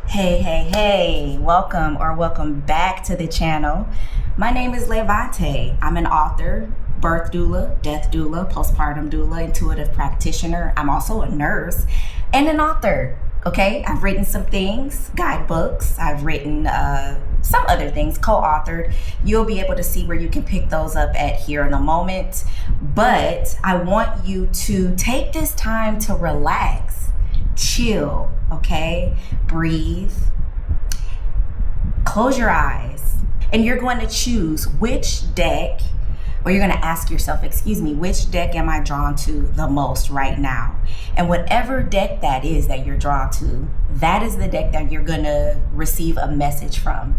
Hey, welcome back to the channel. My name is VontaWhite. I'm an author, birth doula, death doula, postpartum doula, intuitive practitioner. I'm also a nurse and an author. Okay, I've written some things, guidebooks. I've written some other things, co-authored. You'll be able to see where you can pick those up at here in a moment. But I want you to take this time to relax, chill, okay? Breathe, close your eyes, and you're going to choose which deck, or you're going to ask yourself, which deck am I drawn to the most right now? And whatever deck that is that you're drawn to, that is the deck that you're going to receive a message from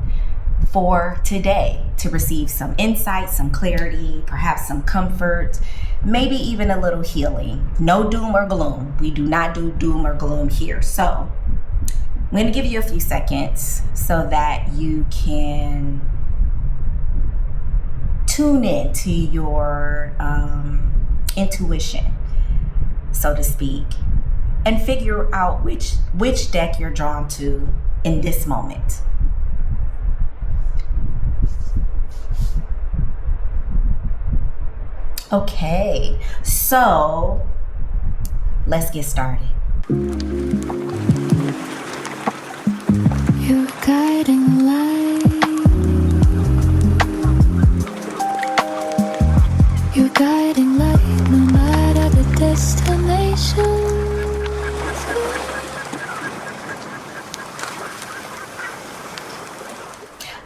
for today, to receive some insight, some clarity, perhaps some comfort, maybe even a little healing. No doom or gloom. We do not do doom or gloom here. So I'm going to give you a few seconds so that you can tune in to your intuition, so to speak, and figure out which deck you're drawn to in this moment. Okay, so let's get started. Your guiding light, your guiding light, no matter the destination.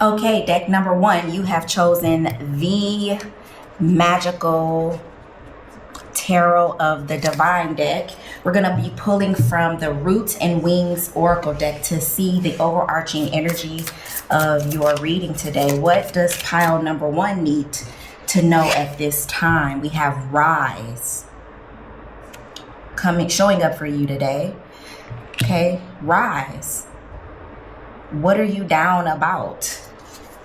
Okay, deck number one, you have chosen the Magical Tarot of the Divine deck. We're going to be pulling from the Roots and Wings Oracle deck to see the overarching energy of your reading today. What does pile number one need to know at this time? We have Rise showing up for you today. Okay, Rise. What are you down about?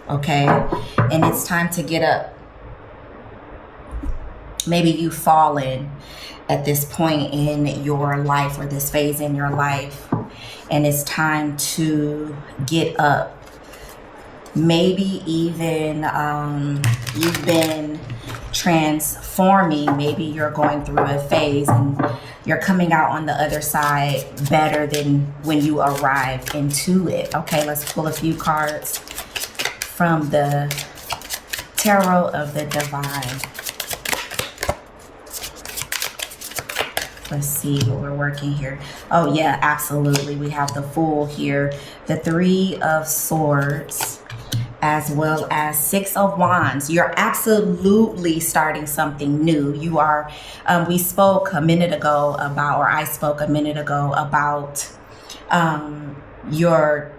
Okay, and it's time to get up. Maybe you've fallen at this point in your life, or this phase in your life, and it's time to get up. Maybe even you've been transforming. Maybe you're going through a phase and you're coming out on the other side better than when you arrived into it. Okay, let's pull a few cards from the Tarot of the Divine. Let's see what we're working here. Oh yeah, absolutely. We have the Fool here, the Three of Swords, as well as Six of Wands. You're absolutely starting something new. You are, we spoke a minute ago about, or I spoke a minute ago about your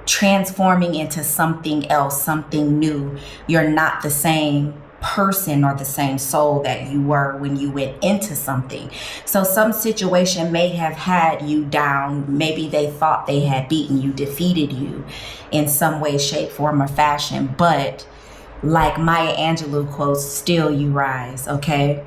transforming into something else, something new. You're not the same person or the same soul that you were when you went into something. So some situation may have had you down. Maybe they thought they had beaten you, defeated you in some way, shape, form, or fashion. But like Maya Angelou quotes, still you rise, okay?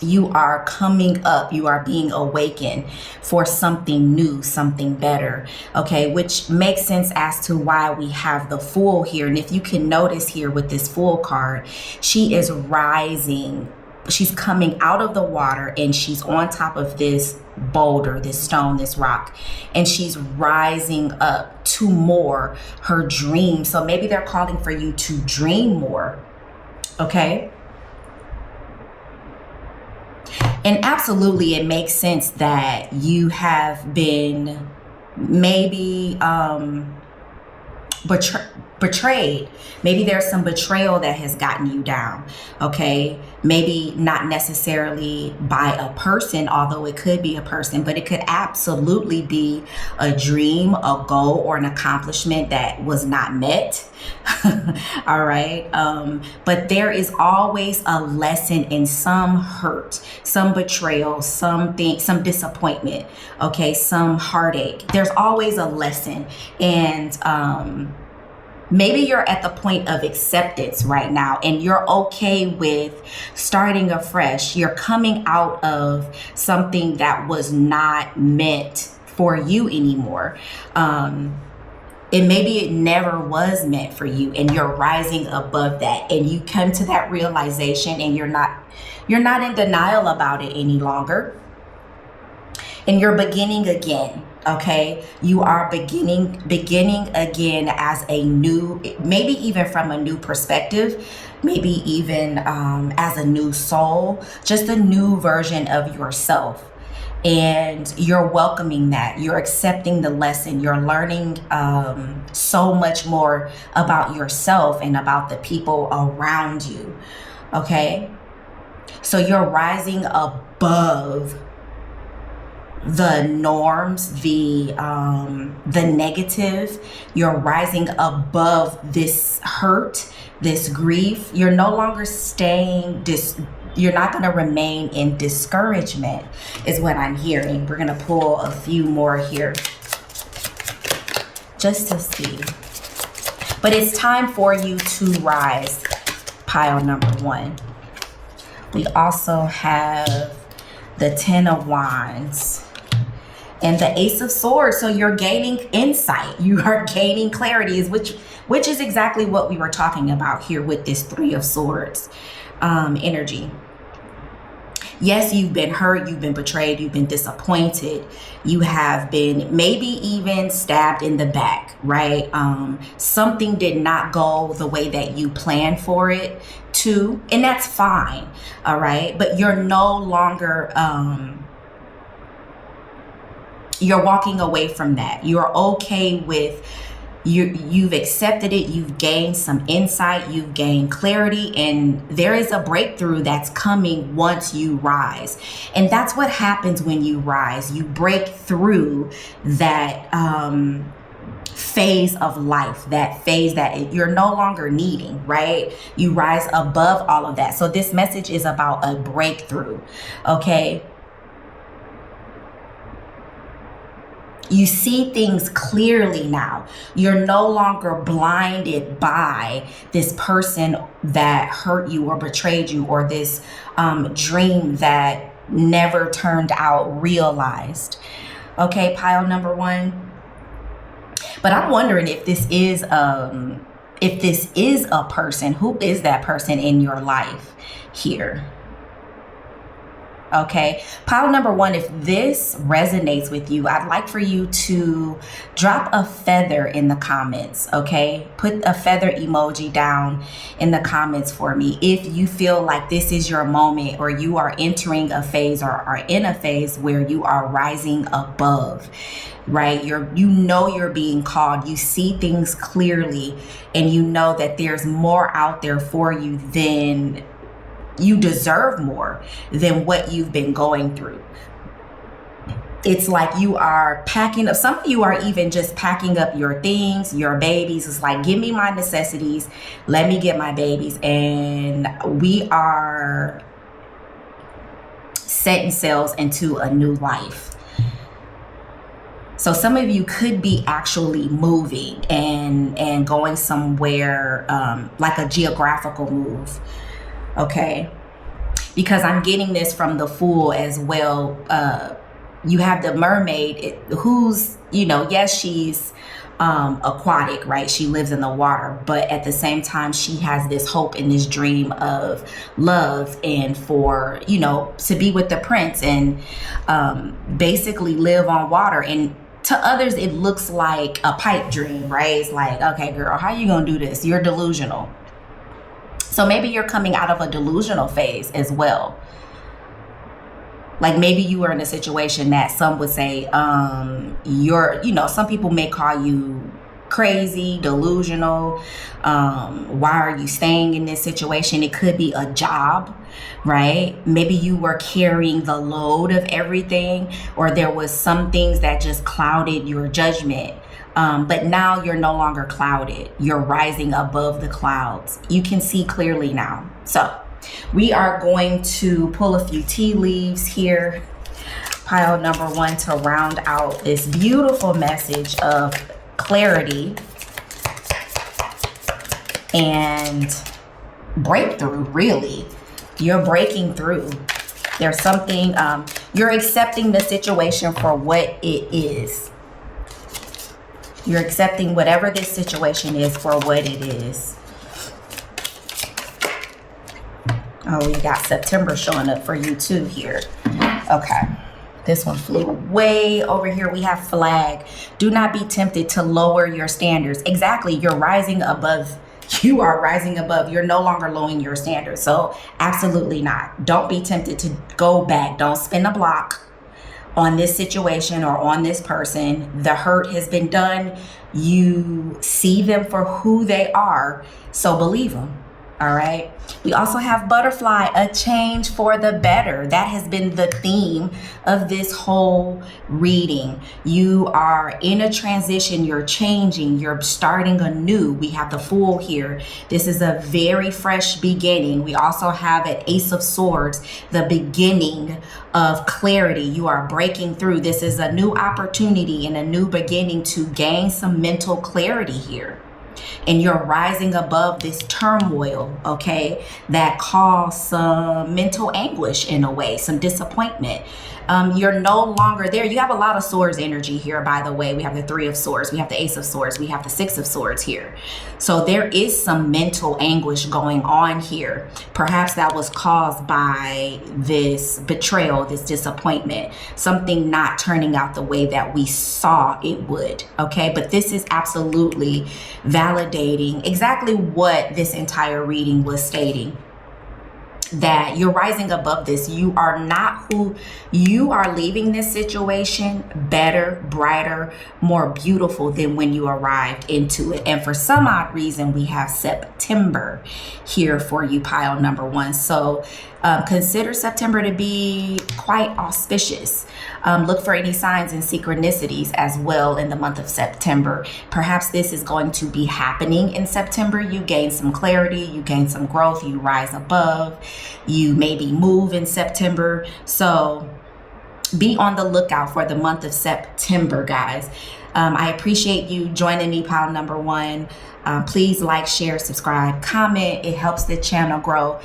You are coming up. You are being awakened for something new, something better. Okay, which makes sense as to why we have the Fool here. And if you can notice here with this Fool card, she is rising. She's coming out of the water and she's on top of this boulder, this stone, this rock, and she's rising up to more her dream. So maybe they're calling for you to dream more. Okay. And absolutely, it makes sense that you have been maybe betrayed. Maybe there's some betrayal that has gotten you down. Okay, maybe not necessarily by a person, although it could be a person, but it could absolutely be a dream, a goal, or an accomplishment that was not met. All right. But there is always a lesson in some hurt, some betrayal, some disappointment. Okay. Some heartache. There's always a lesson. And, maybe you're at the point of acceptance right now and you're okay with starting afresh. You're coming out of something that was not meant for you anymore. And maybe it never was meant for you, and you're rising above that, and you come to that realization, and you're not in denial about it any longer, and you're beginning again. Okay, you are beginning again as a new, maybe even from a new perspective, maybe even as a new soul, just a new version of yourself. And you're welcoming that. You're accepting the lesson. You're learning so much more about yourself and about the people around you. Okay, so you're rising above the norms, the negative. You're rising above this hurt, this grief. You're no longer staying you're not going to remain in discouragement, is what I'm hearing. We're going to pull a few more here just to see. But it's time for you to rise, pile number 1. We also have the 10 of Wands and the Ace of Swords. So you're gaining insight. You are gaining clarity, which is exactly what we were talking about here with this 3 of Swords energy. Yes, you've been hurt, you've been betrayed, you've been disappointed, you have been maybe even stabbed in the back, right? Something did not go the way that you planned for it to, and that's fine, all right? But you're no longer, you're walking away from that. You're okay with you've accepted it, you've gained some insight, you've gained clarity, and there is a breakthrough that's coming once you rise. And that's what happens when you rise. You break through that phase of life, that phase that you're no longer needing, right? You rise above all of that. So this message is about a breakthrough, okay? You see things clearly now. You're no longer blinded by this person that hurt you or betrayed you, or this dream that never turned out realized. Okay, pile number 1. But I'm wondering if this is a person. Who is that person in your life here? Okay, pile number 1, if this resonates with you, I'd like for you to drop a feather in the comments, okay? Put a feather emoji down in the comments for me if you feel like this is your moment, or you are entering a phase or are in a phase where you are rising above, right? You know you're being called. You see things clearly, and you know that there's more out there for you than you deserve, more than what you've been going through. It's like you are packing up. Some of you are even just packing up your things, your babies. It's like, give me my necessities. Let me get my babies. And we are setting sails into a new life. So some of you could be actually moving and going somewhere, like a geographical move. Okay, because I'm getting this from the Fool as well. You have the mermaid who's, yes, she's aquatic, right? She lives in the water, but at the same time, she has this hope and this dream of love, and for, to be with the prince and basically live on water. And to others, it looks like a pipe dream, right? It's like, okay, girl, how you gonna do this? You're delusional. So maybe you're coming out of a delusional phase as well. Like maybe you were in a situation that some would say, some people may call you crazy, delusional. Why are you staying in this situation? It could be a job, right? Maybe you were carrying the load of everything, or there was some things that just clouded your judgment. But now you're no longer clouded. You're rising above the clouds. You can see clearly now. So we are going to pull a few tea leaves here. Pile number 1 to round out this beautiful message of clarity and breakthrough, really. You're breaking through. There's something, you're accepting the situation for what it is. You're accepting whatever this situation is for what it is. Oh, we got September showing up for you too here. Okay. This one flew way over here. We have flag. Do not be tempted to lower your standards. Exactly. You're rising above. You are rising above. You're no longer lowering your standards. So absolutely not. Don't be tempted to go back. Don't spin a block on this situation or on this person. The hurt has been done. You see them for who they are, so believe them. All right. We also have butterfly, a change for the better. That has been the theme of this whole reading. You are in a transition. You're changing. You're starting anew. We have the Fool here. This is a very fresh beginning. We also have an Ace of Swords, the beginning of clarity. You are breaking through. This is a new opportunity and a new beginning to gain some mental clarity here. And you're rising above this turmoil, okay, that caused some mental anguish in a way, some disappointment. You're no longer there. You have a lot of swords energy here, by the way. We have the Three of Swords. We have the Ace of Swords. We have the Six of Swords here. So there is some mental anguish going on here. Perhaps that was caused by this betrayal, this disappointment, something not turning out the way that we saw it would, okay? But this is absolutely validating exactly what this entire reading was stating. That you're rising above this. You are not who you are, leaving this situation better, brighter, more beautiful than when you arrived into it. And for some odd reason, we have September here for you, pile number one. So consider September to be quite auspicious. Look for any signs and synchronicities as well in the month of September. Perhaps this is going to be happening in September. You gain some clarity, you gain some growth, you rise above, you maybe move in September. So be on the lookout for the month of September, guys. I appreciate you joining me, pile number one. Please like, share, subscribe, comment. It helps the channel grow.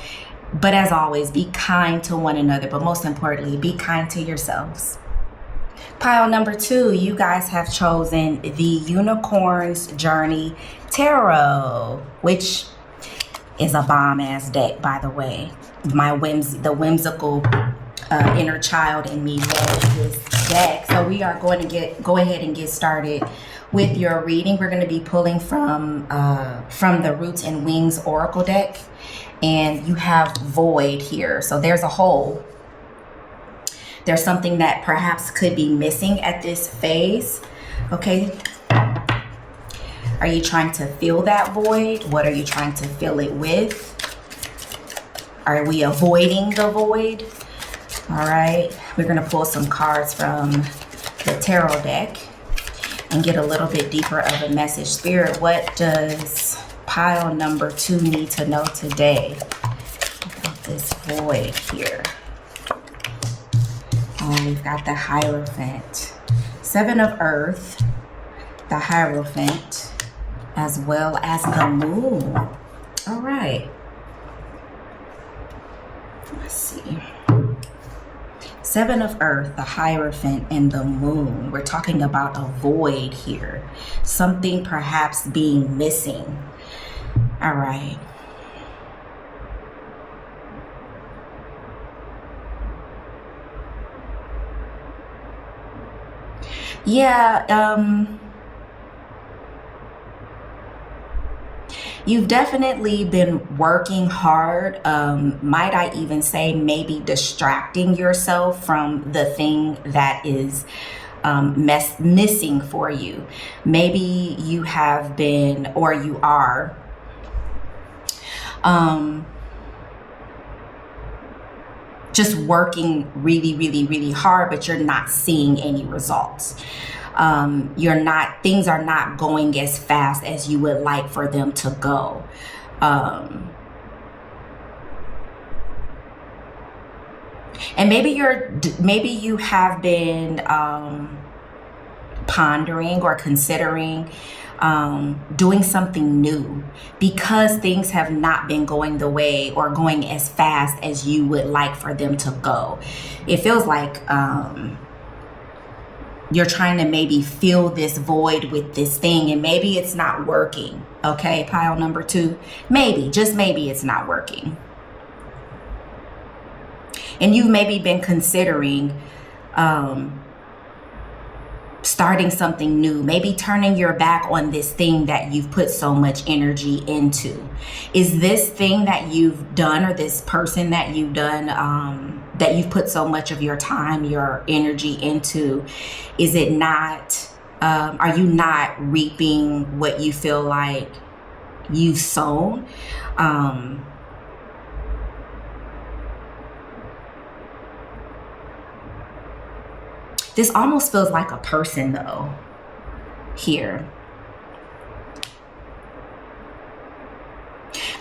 But as always, be kind to one another. But most importantly, be kind to yourselves. Pile number two, you guys have chosen the Unicorn's Journey Tarot, which is a bomb-ass deck, by the way. The whimsical inner child in me loves this deck. So we are going to go ahead and get started with your reading. We're going to be pulling from the Roots and Wings Oracle deck. And you have Void here. So there's a hole. There's something that perhaps could be missing at this phase. Okay. Are you trying to fill that void? What are you trying to fill it with? Are we avoiding the void? All right. We're going to pull some cards from the tarot deck and get a little bit deeper of a message. Spirit, what does pile number two need to know today about this void here? Oh, we've got the Hierophant, Seven of Earth, the Hierophant, as well as the Moon. All right. Let's see. Seven of Earth, the Hierophant, and the Moon. We're talking about a void here. Something perhaps being missing. All right. Yeah, you've definitely been working hard. Might I even say maybe distracting yourself from the thing that is missing for you. Maybe you have been, or you are, just working really, really, really hard, but you're not seeing any results. Things are not going as fast as you would like for them to go. And maybe you have been pondering or considering doing something new because things have not been going the way or going as fast as you would like for them to go. It feels like you're trying to maybe fill this void with this thing, and maybe it's not working. Okay, pile number 2, maybe, just maybe it's not working. And you've maybe been considering starting something new, maybe turning your back on this thing that you've put so much energy into. Is this thing that you've done, or this person that you've done, that you've put so much of your time, your energy into, is it not, are you not reaping what you feel like you've sown? This almost feels like a person though, here.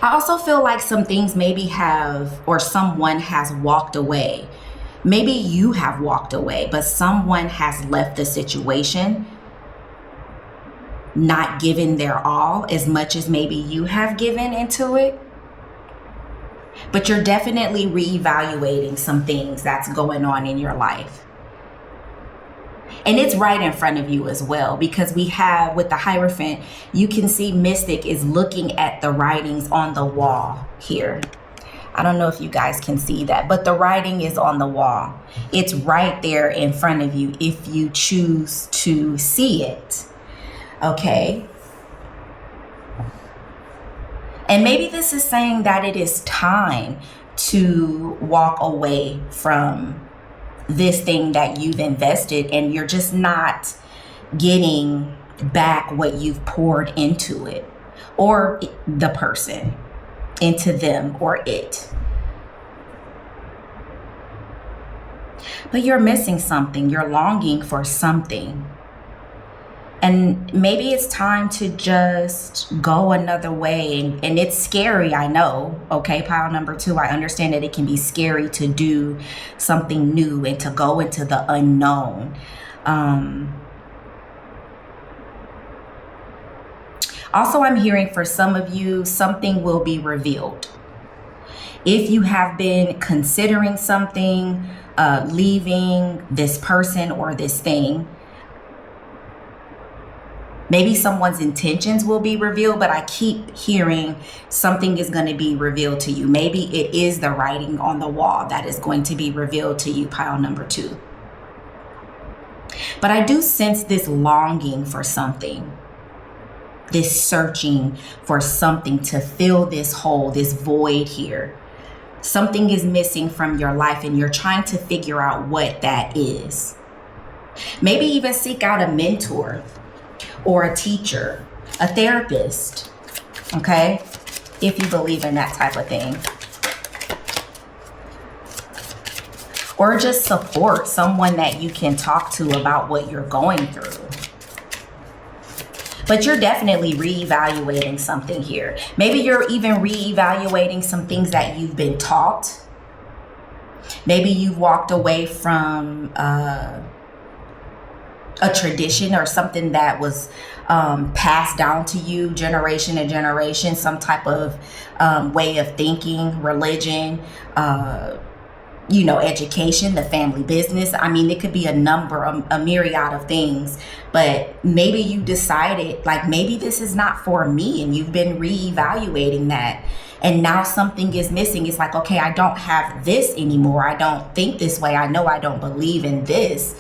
I also feel like some things maybe have, or someone has walked away. Maybe you have walked away, but someone has left the situation, not given their all as much as maybe you have given into it. But you're definitely reevaluating some things that's going on in your life. And it's right in front of you as well, because we have, with the Hierophant, you can see Mystic is looking at the writings on the wall here. I don't know if you guys can see that, but the writing is on the wall. It's right there in front of you if you choose to see it. Okay. And maybe this is saying that it is time to walk away from this thing that you've invested, and you're just not getting back what you've poured into it, or the person, into them or it. But you're missing something. You're longing for something. And maybe it's time to just go another way. And it's scary, I know. Okay, pile number 2, I understand that it can be scary to do something new and to go into the unknown. Also, I'm hearing for some of you, something will be revealed. If you have been considering something, leaving this person or this thing, maybe someone's intentions will be revealed, but I keep hearing something is going to be revealed to you. Maybe it is the writing on the wall that is going to be revealed to you, pile number 2. But I do sense this longing for something, this searching for something to fill this hole, this void here. Something is missing from your life, and you're trying to figure out what that is. Maybe even seek out a mentor, or a teacher, a therapist, okay? If you believe in that type of thing. Or just support someone that you can talk to about what you're going through. But you're definitely reevaluating something here. Maybe you're even reevaluating some things that you've been taught. Maybe you've walked away from a tradition or something that was passed down to you generation to generation, some type of way of thinking, religion, education, the family business. I mean, it could be a myriad of things, but maybe you decided, like, maybe this is not for me, and you've been reevaluating that. And now something is missing. It's like, okay, I don't have this anymore. I don't think this way. I know I don't believe in this,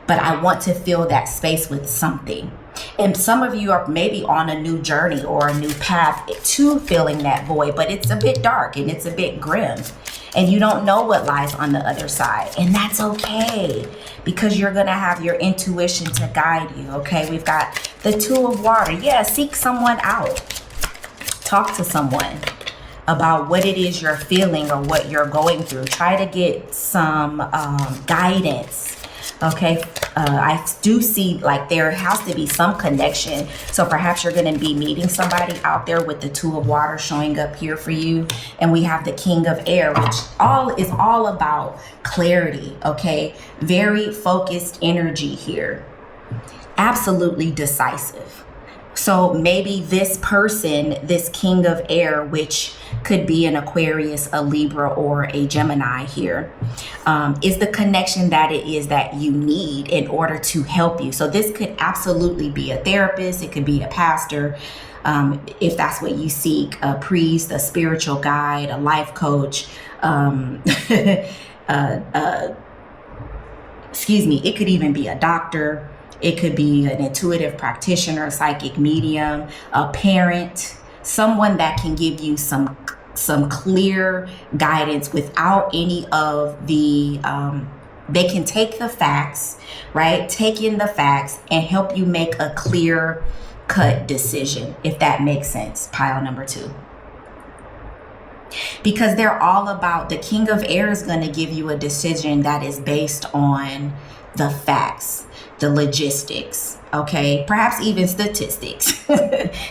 but I want to fill that space with something. And some of you are maybe on a new journey or a new path to filling that void, but it's a bit dark and it's a bit grim, and you don't know what lies on the other side. And that's okay, because you're going to have your intuition to guide you. Okay, we've got the 2 of water. Yeah, seek someone out. Talk to someone about what it is you're feeling or what you're going through. Try to get some guidance. Okay, I do see like there has to be some connection. So perhaps you're going to be meeting somebody out there with the 2 of water showing up here for you. And we have the King of Air, which is all about clarity. Okay, very focused energy here. Absolutely decisive. So maybe this person, this king of air, which could be an Aquarius, a Libra, or a Gemini here, is the connection that it is that you need in order to help you. So this could absolutely be a therapist. It could be a pastor, if that's what you seek, a priest, a spiritual guide, a life coach. Excuse me, it could even be a doctor. It could be an intuitive practitioner, psychic medium, a parent, someone that can give you some clear guidance without any of the, they can take the facts, right? Take in the facts and help you make a clear cut decision, if that makes sense, pile number 2. Because they're all about, the king of air is going to give you a decision that is based on the facts, the logistics, okay, perhaps even statistics.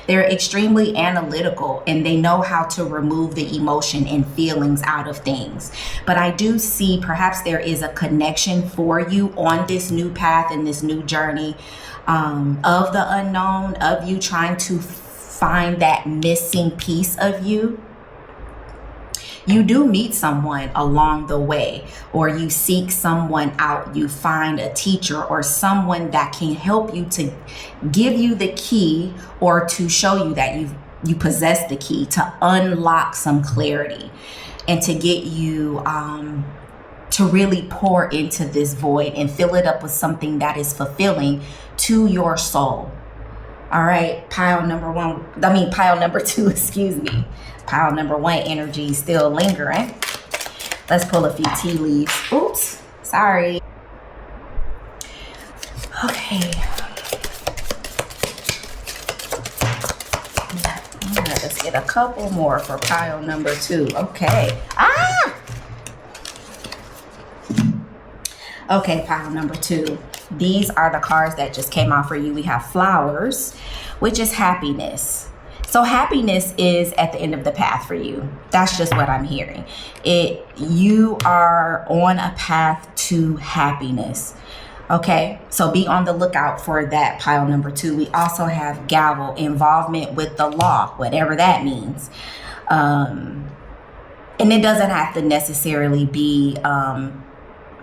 They're extremely analytical and they know how to remove the emotion and feelings out of things. But I do see perhaps there is a connection for you on this new path and this new journey of the unknown, of you trying to find that missing piece of you. You do meet someone along the way, or you seek someone out. You find a teacher or someone that can help you to give you the key, or to show you that you possess the key to unlock some clarity and to get you to really pour into this void and fill it up with something that is fulfilling to your soul. All right, pile number 2, excuse me. Pile number 1 energy still lingering. Let's pull a few tea leaves. Oops, sorry. Okay. Let's get a couple more for pile number 2. Okay. Okay, pile number 2. These are the cards that just came out for you. We have flowers, which is happiness. So happiness is at the end of the path for you. That's just what I'm hearing. You are on a path to happiness. Okay, so be on the lookout for that, pile number 2. We also have gavel, involvement with the law, whatever that means. And it doesn't have to necessarily be,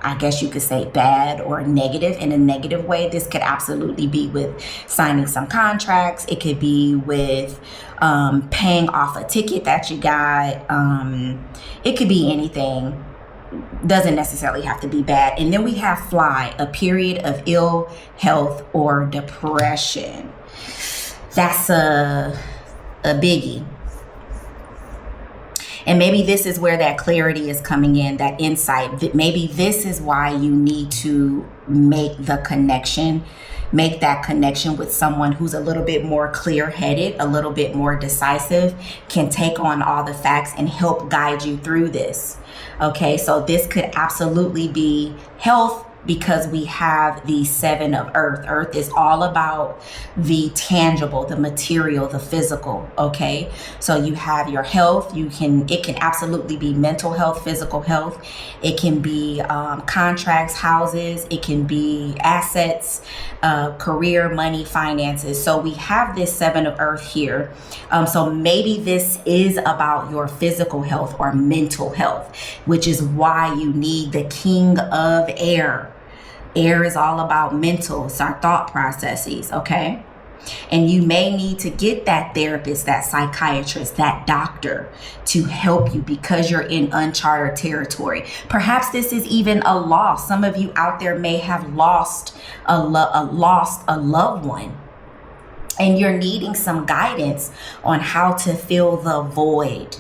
I guess you could say, bad or negative in a negative way. This could absolutely be with signing some contracts. It could be with paying off a ticket that you got. It could be anything. Doesn't necessarily have to be bad. And then we have fly, a period of ill health or depression. That's a biggie. And maybe this is where that clarity is coming in, that insight. Maybe this is why you need to make that connection with someone who's a little bit more clear-headed, a little bit more decisive, can take on all the facts and help guide you through this. Okay, so this could absolutely be health, because we have the 7 of earth. Earth is all about the tangible, the material, the physical. Okay, so you have your health. It can absolutely be mental health, physical health. It can be contracts, houses. It can be assets, career, money, finances. So we have this 7 of earth here. So maybe this is about your physical health or mental health, which is why you need the king of air. Air is all about mental. It's our thought processes, okay? And you may need to get that therapist, that psychiatrist, that doctor to help you, because you're in uncharted territory. Perhaps this is even a loss. Some of you out there may have lost a loved one, and you're needing some guidance on how to fill the void.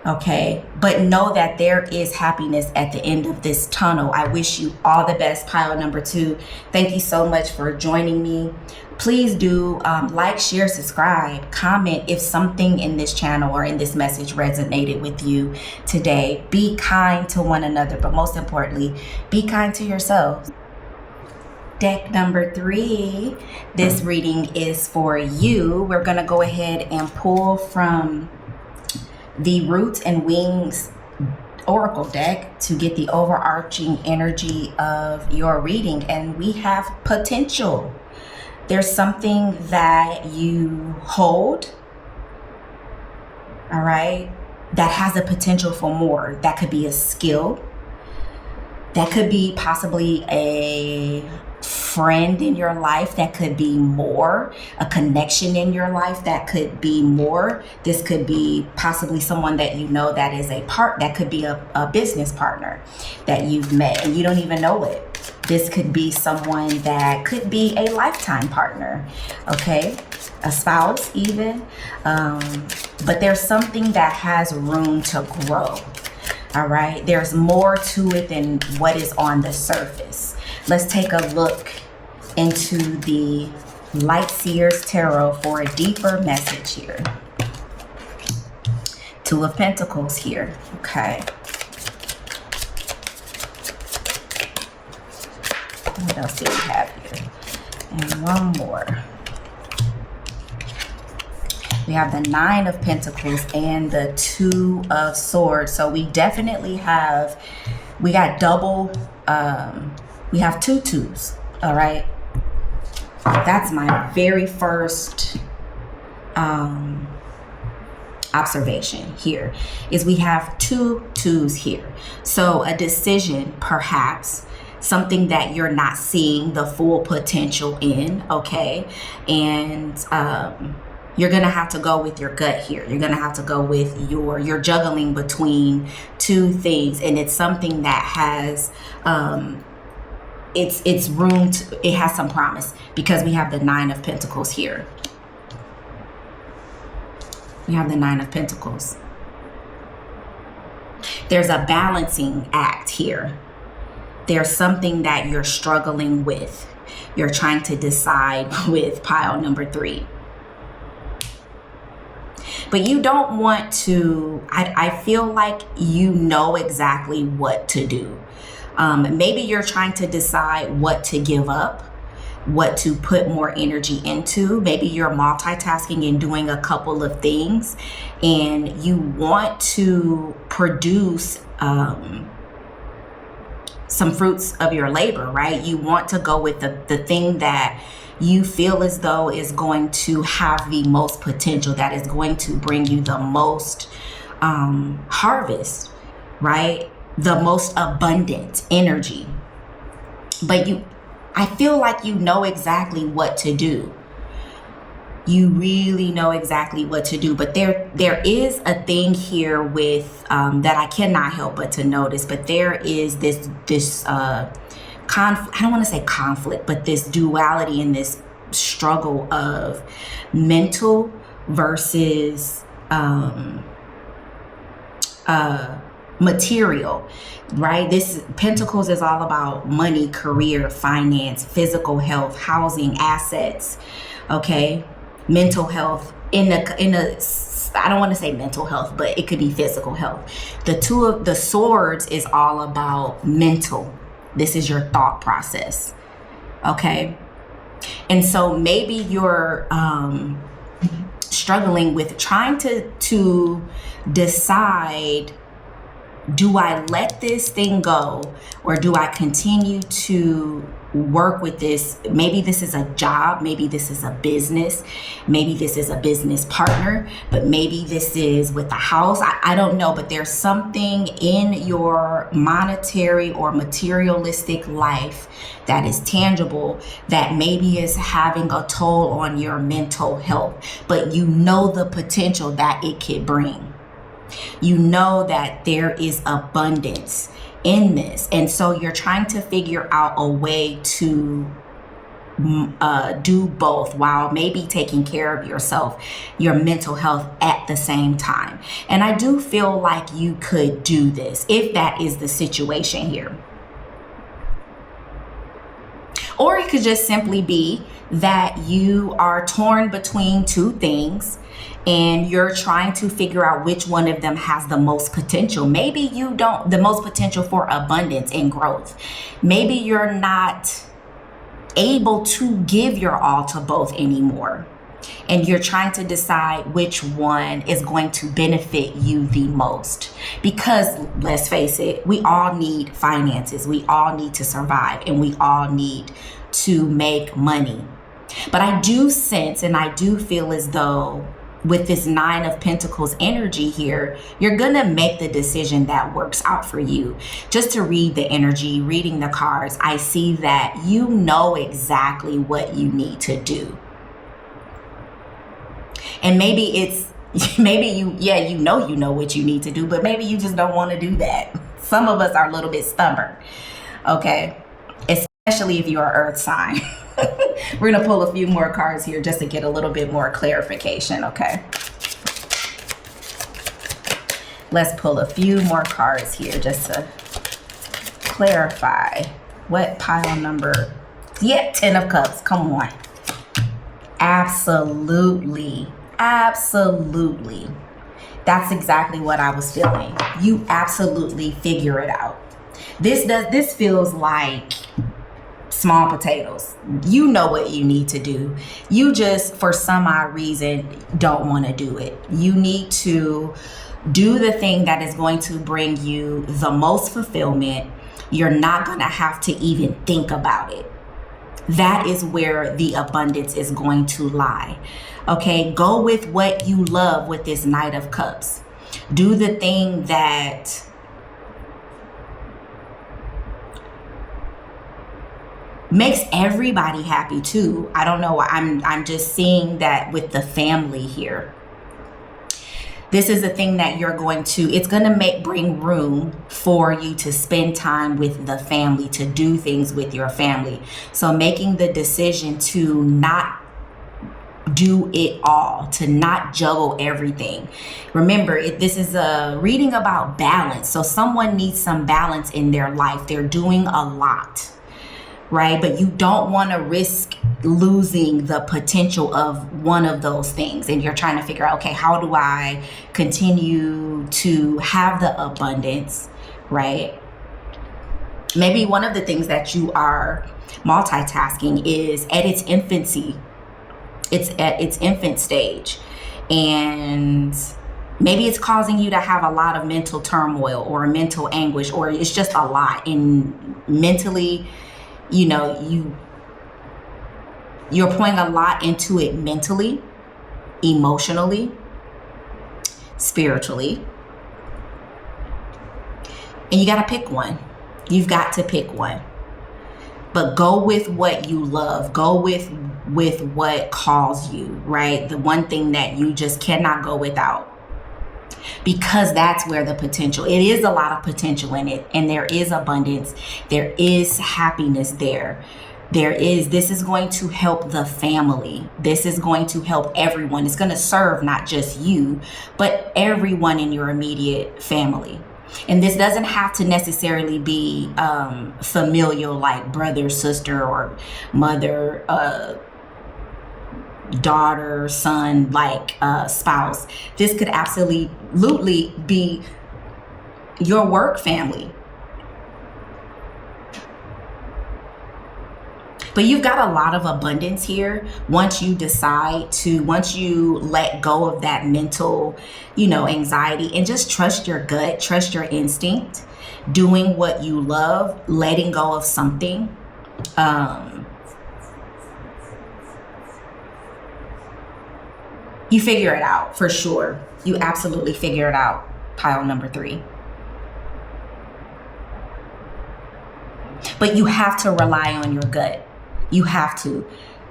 Okay, but know that there is happiness at the end of this tunnel. I wish you all the best, pile number 2. Thank you so much for joining me. Please do like, share, subscribe, comment if something in this channel or in this message resonated with you today. Be kind to one another, but most importantly, be kind to yourselves. Deck number 3, this reading is for you. We're going to go ahead and pull from the Roots and Wings Oracle deck to get the overarching energy of your reading. And we have potential. There's something that you hold, all right, that has a potential for more. That could be a skill. That could be possibly a friend in your life. That could be more. A connection in your life. That could be more. This could be possibly someone that you know that is that could be a business partner that you've met and you don't even know it. This could be someone that could be a lifetime partner, okay? A spouse even. But there's something that has room to grow, all right? There's more to it than what is on the surface. Let's take a look into the Light Seers Tarot for a deeper message here. Two of Pentacles here, okay? What else do we have here? And one more. We have the Nine of Pentacles and the Two of Swords. So we definitely have, we got double, we have two twos, all right? That's my very first observation here, is we have two twos here. So a decision, perhaps, something that you're not seeing the full potential in, okay? And you're gonna have to go with your gut here. You're gonna have to go with you're juggling between two things, and it's something that has it's room to, it has some promise, because we have the Nine of Pentacles here. We have the Nine of Pentacles. There's a balancing act here. There's something that you're struggling with. You're trying to decide with pile number 3. But you don't want to, I feel like you know exactly what to do. Maybe you're trying to decide what to give up, what to put more energy into. Maybe you're multitasking and doing a couple of things, and you want to produce some fruits of your labor, right? You want to go with the thing that you feel as though is going to have the most potential, that is going to bring you the most harvest, right? The most abundant energy. But I feel like you know exactly what to do. You really know exactly what to do. But there is a thing here with that I cannot help but to notice. But there is this I don't want to say conflict, but this duality and this struggle of mental versus material, right? This Pentacles is all about money, career, finance, physical health, housing, assets, okay? Mental health, in a I don't want to say mental health, but it could be physical health. The Two of the Swords is all about mental. This is your thought process, okay? And so maybe you're struggling with trying to decide, do I let this thing go, or do I continue to work with this? Maybe this is a job, maybe this is a business, maybe this is a business partner, but maybe this is with a house. I don't know, but there's something in your monetary or materialistic life that is tangible that maybe is having a toll on your mental health, but you know the potential that it could bring. You know that there is abundance in this. And so you're trying to figure out a way to do both, while maybe taking care of yourself, your mental health at the same time. And I do feel like you could do this if that is the situation here. Or it could just simply be that you are torn between two things and you're trying to figure out which one of them has the most potential. Maybe you don't, the most potential for abundance and growth. Maybe you're not able to give your all to both anymore, and you're trying to decide which one is going to benefit you the most. Because let's face it, we all need finances, we all need to survive, and we all need to make money. But I do sense and I do feel as though with this 9 of Pentacles energy here, you're gonna make the decision that works out for you. Just to read the energy, reading the cards, I see that you know exactly what you need to do. And maybe it's, maybe you know what you need to do, but maybe you just don't want to do that. Some of us are a little bit stubborn, okay? Especially if you're an earth sign. We're going to pull a few more cards here just to get a little bit more clarification, okay? Let's pull a few more cards here just to clarify. What pile number? Yeah, 10 of Cups. Come on. Absolutely. Absolutely. That's exactly what I was feeling. You absolutely figure it out. This feels like small potatoes. You know what you need to do. You just, for some odd reason, don't want to do it. You need to do the thing that is going to bring you the most fulfillment. You're not going to have to even think about it. That is where the abundance is going to lie. Okay, go with what you love with this Knight of Cups. Do the thing that makes everybody happy too. I don't know. I'm just seeing that with the family here. This is a thing that you're going to, it's going to bring room for you to spend time with the family, to do things with your family. So making the decision to not do it all, to not juggle everything. Remember, this is a reading about balance. So someone needs some balance in their life. They're doing a lot, right? But you don't want to risk losing the potential of one of those things. And you're trying to figure out, okay, how do I continue to have the abundance, right? Maybe one of the things that you are multitasking is at its infancy. It's at its infant stage. And maybe it's causing you to have a lot of mental turmoil or mental anguish, or it's just a lot. And mentally, you know, you're pouring a lot into it mentally, emotionally, spiritually. And you got to pick one. You've got to pick one. But go with what you love. Go with what calls you, right? The one thing that you just cannot go without. Because that's where the potential, it is a lot of potential in it. And there is abundance. There is happiness there. This is going to help the family. This is going to help everyone. It's going to serve not just you, but everyone in your immediate family. And this doesn't have to necessarily be familial, like brother, sister, or mother, daughter, son, like spouse. This could absolutely be your work family. But you've got a lot of abundance here once you let go of that mental, anxiety, and just trust your gut, trust your instinct, doing what you love, letting go of something. You figure it out for sure. You absolutely figure it out. Pile number 3. But you have to rely on your gut. You have to.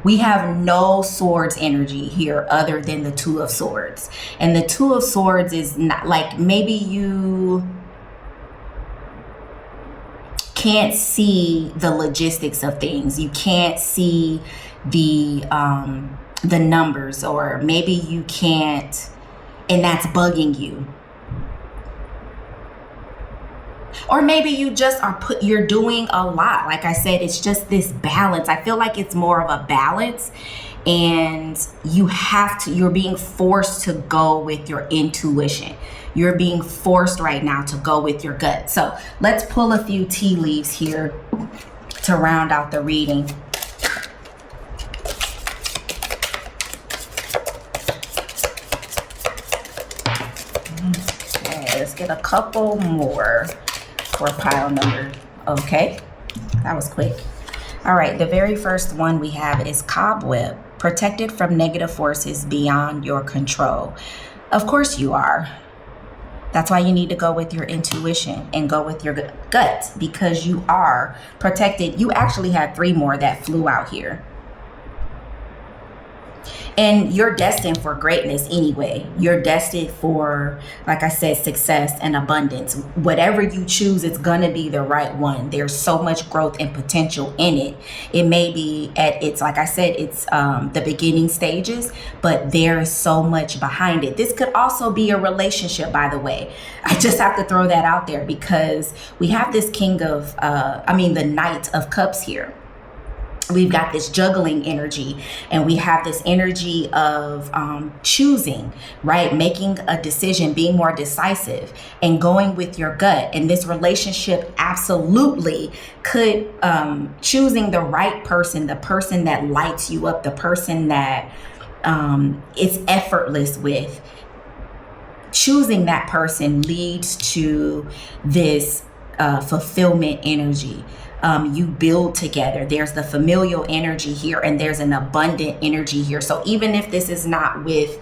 We have no swords energy here other than the 2 of Swords. And the 2 of Swords is not like, maybe you can't see the logistics of things. You can't see the numbers, or maybe you can't, and that's bugging you. Or maybe you just you're doing a lot. Like I said, it's just this balance. I feel like it's more of a balance, and you're being forced to go with your intuition. You're being forced right now to go with your gut. So let's pull a few tea leaves here to round out the reading. Okay, let's get a couple more for pile number. Okay, that was quick. All right, the very first one we have is cobweb, protected from negative forces beyond your control. Of course you are. That's why you need to go with your intuition and go with your gut, because you are protected. You actually had 3 more that flew out here. And you're destined for greatness anyway. You're destined for, like I said, success and abundance. Whatever you choose, it's going to be the right one. There's so much growth and potential in it. It may be at its, like I said, it's the beginning stages, but there is so much behind it. This could also be a relationship, by the way. I just have to throw that out there because we have this the Knight of Cups here. We've got this juggling energy, and we have this energy of choosing, right? Making a decision, being more decisive, and going with your gut. And this relationship absolutely could, choosing the right person, the person that lights you up, the person that it's effortless with. Choosing that person leads to this fulfillment energy. You build together. There's the familial energy here, and there's an abundant energy here. So even if this is not with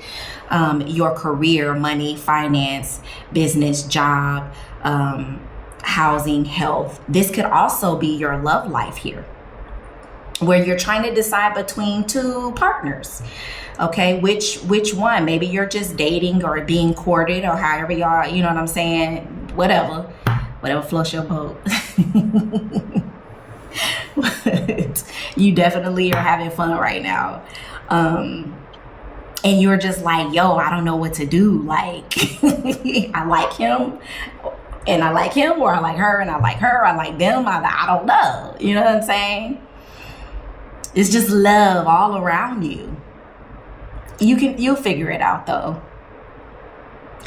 your career, money, finance, business, job, housing, health, this could also be your love life here, where you're trying to decide between 2 partners. Okay, which one? Maybe you're just dating or being courted, or however y'all, you know what I'm saying? Whatever floats your boat. But you definitely are having fun right now. And you're just like, yo, I don't know what to do. Like, I like him and I like him, or I like her and I like her. I like them. I don't know. You know what I'm saying? It's just love all around you. You'll figure it out though.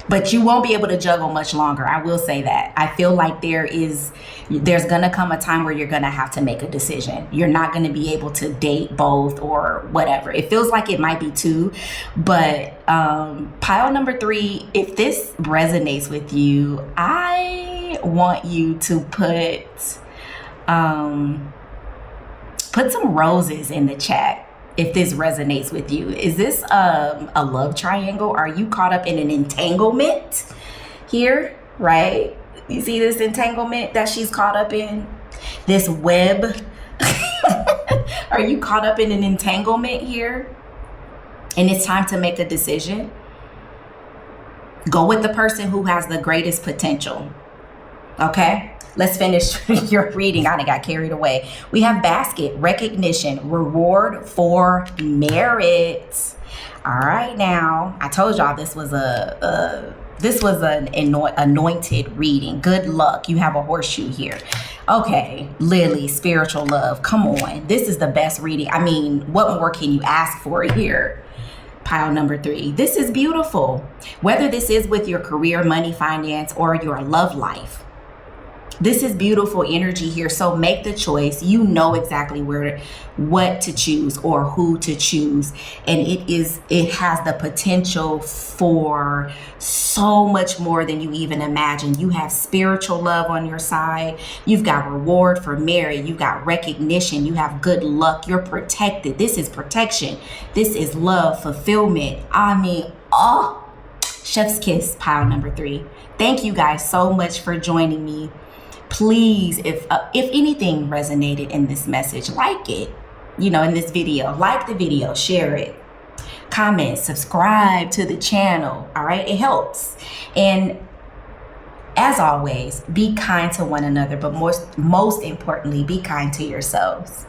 But you won't be able to juggle much longer. I will say that. I feel like there's going to come a time where you're going to have to make a decision. You're not going to be able to date both or whatever. It feels like it might be 2. But pile number 3, if this resonates with you, I want you to put some roses in the chat. If this resonates with you, is this a love triangle? Are you caught up in an entanglement here, right? You see this entanglement that she's caught up in? This web? Are you caught up in an entanglement here? And it's time to make a decision. Go with the person who has the greatest potential. Okay? Let's finish your reading. I got carried away. We have basket, recognition, reward for merit. All right, now I told y'all this was an anointed reading. Good luck. You have a horseshoe here. Okay, Lily, spiritual love. Come on, this is the best reading. I mean, what more can you ask for here? Pile number 3. This is beautiful. Whether this is with your career, money, finance, or your love life. This is beautiful energy here. So make the choice. You know exactly what to choose or who to choose. And it has the potential for so much more than you even imagine. You have spiritual love on your side. You've got reward for merit. You've got recognition. You have good luck. You're protected. This is protection. This is love, fulfillment. I mean, chef's kiss, pile number 3. Thank you guys so much for joining me. Please, if anything resonated in this message, like it, in this video, like the video, share it, comment, subscribe to the channel. All right. It helps. And as always, be kind to one another, but most importantly, be kind to yourselves.